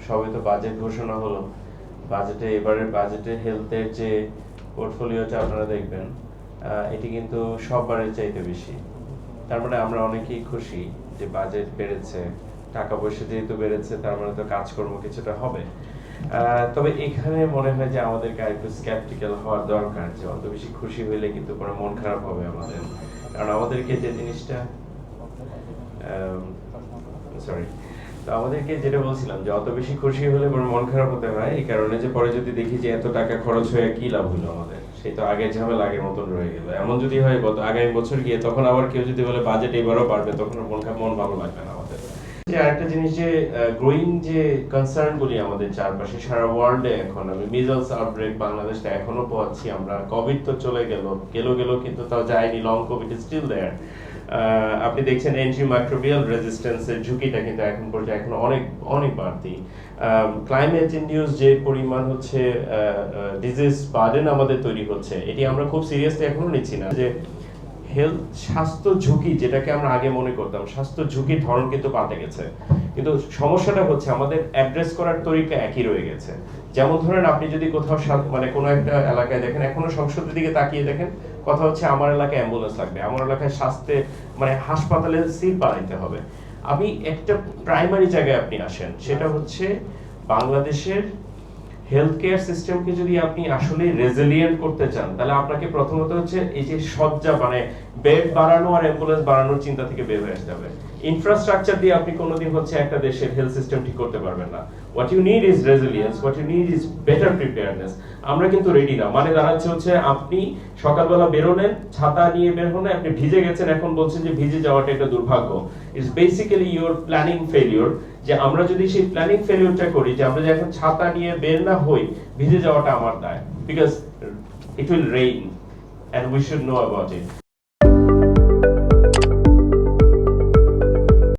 সবে তো বাজেট ঘোষণা হলো, বাজেটে এবারের বাজেটে হেলথের যে পোর্টফোলিওটা আপনারা দেখবেন, এটি কিন্তু সববারের চাইতে বেশি। তার মানে আমরা অনেকেই খুশি যে বাজেট বেড়েছে, টাকা পয়সা যেহেতু বেড়েছে তার মানে তো কাজকর্ম কিছুটা হবে। তবে এখানে মনে হয় যে আমাদেরকে আরেকটু স্ক্যাপটিক্যাল হওয়ার দরকার, যে অত বেশি খুশি হইলে কিন্তু পরে মন খারাপ হবে আমাদের। কারণ আমাদেরকে যে জিনিসটা সরি তো আমাদেরকে যেটা বলছিলাম যে অত বেশি খুশি হলে পরে মন খারাপ হতে হয়, এই কারণে যে পরে যদি দেখি যে এত টাকা খরচ হয়ে কি লাভ হলো আমাদের, সেই তো আগের ঝামেলা আগের মতন রয়ে গেল। এমন যদি হয় আগামী বছর গিয়ে তখন আবার কেউ যদি বলে বাজেট এবারও বাড়বে, তখন মন ভালো লাগবে না আমাদের। যে আরেকটা জিনিস, যে গ্রোয়িং যে কনসার্ন গুলি আমাদের চারপাশে সারা ওয়ার্ল্ডে, এখন আমি মিজলস আউটব্রেক বাংলাদেশে এখনো পাচ্ছি আমরা। কোভিড তো চলে গেল কিন্তু তাও যায়নি, long COVID is still there. আপনি দেখছেন অ্যান্টিমাইক্রোবিয়াল রেজিস্ট্যান্সের ঝুঁকিটা কিন্তু এখন পর্যন্ত অনেক অনেক বাড়তি। ক্লাইমেট ইনডিউস যে পরিমাণ হচ্ছে ডিজিজ বার্ডেন আমাদের তৈরি হচ্ছে, এটি আমরা খুব সিরিয়াসলি এখনো নিচ্ছি না। যে হেলথ স্বাস্থ্য ঝুঁকি যেটাকে আমরা আগে মনে করতাম, স্বাস্থ্য ঝুঁকির ধরন কিন্তু পাল্টে গেছে, কিন্তু সমস্যাটা হচ্ছে আমাদের অ্যাড্রেস করার তরিকা একই রয়ে গেছে। যেমন ধরেন আপনি যদি কোথাও মানে কোনো একটা এলাকায় দেখেন, এখনো সংসদের দিকে তাকিয়ে দেখেন, কথা হচ্ছে আমার এলাকায় অ্যাম্বুলেন্স লাগবে, আমার এলাকায় স্বাস্থ্যে মানে হাসপাতালে সিট বানাইতে হবে। আমি একটা প্রাইমারি জায়গায় আপনি আসেন, সেটা হচ্ছে বাংলাদেশের হেলথ কেয়ার সিস্টেমকে যদি আপনি আসলে রেজিলিয়েন্ট করতে চান, তাহলে আপনাকে প্রথমত হচ্ছে এই যে শয্যা মানে বেড বাড়ানো আর অ্যাম্বুলেন্স বাড়ানোর চিন্তা থেকে বের হয়ে আসতে হবে। ইনফ্রাস্ট্রাকচার দিয়ে আপনি কোনোদিন হচ্ছে একটা দেশের হেলথ সিস্টেম ঠিক করতে পারবেন না। What you need is resilience, what you need is better preparedness. আমরা কিন্তু রেডি না, মানে দাঁড়াচ্ছে হচ্ছে আপনি সকালবেলা বেরোলেন, ছাতা নিয়ে বের হলেন, আপনি ভিজে গেছেন, এখন বলছেন যে ভিজে যাওয়াটা একটা দুর্ভাগ্য। It's basically your planning failure. যে আমরা যদি সেই প্ল্যানিং ফেলিওরটা করি, যে আমরা যে এখন ছাতা নিয়ে বের না হই, ভিজে যাওয়াটা আমার দায়, because it will rain and we should know about it.